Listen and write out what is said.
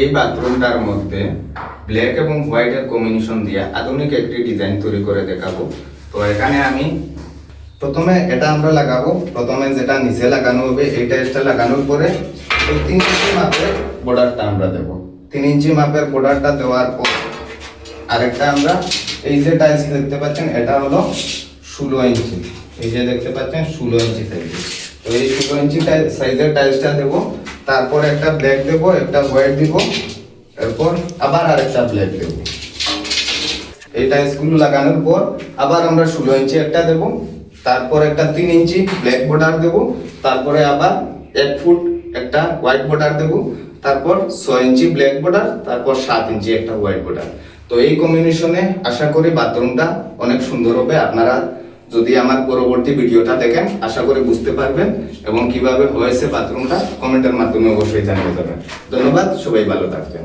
এই বাথরুমটার মধ্যে ব্ল্যাক এবং হোয়াইটের কম্বিনেশন দিয়ে আধুনিক একটি ডিজাইন তৈরি করে দেখাবো। তো এখানে আমি প্রথমে এটা আমরা লাগাবো। প্রথমে যেটা নিচে লাগানো হবে এই টাইলসটা লাগানোর পরে ওই 3 ইঞ্চি মাপের বর্ডারটা আমরা দেব। 3 ইঞ্চি মাপের বর্ডারটা দেওয়ার পর আরেকটা আমরা এই যে টাইলস দেখতে পাচ্ছেন এটা হলো 16 ইঞ্চি। এই যে দেখতে পাচ্ছেন 16 ইঞ্চি সাইজের। তো এই 16 ইঞ্চি সাইজের টাইলসটা দেব। তারপর একটা ব্ল্যাক দেব, একটা হোয়াইট দিব, এরপর আবার আরেকটা ব্ল্যাক দেব। এই টাইলসগুলো লাগানোর পর আবার আমরা 16 ইঞ্চি একটা দেব, তারপর একটা 3 ইঞ্চি ব্ল্যাক বর্ডার দেব, তারপরে আবার 1 ফুট একটা হোয়াইট বর্ডার দেব, তারপর 6 ইঞ্চি ব্ল্যাক বর্ডার, তারপর 7 ইঞ্চি একটা হোয়াইট বর্ডার। তো এই কম্বিনেশনে আশা করি বাথরুমটা অনেক সুন্দর হবে। আপনারা যদি আমার পরবর্তী ভিডিওটা দেখেন আশা করি বুঝতে পারবেন এবং কিভাবে হয়েছে বাথরুমটা কমেন্টের মাধ্যমে অবশ্যই জানিয়ে দেবেন। ধন্যবাদ, সবাই ভালো থাকবেন।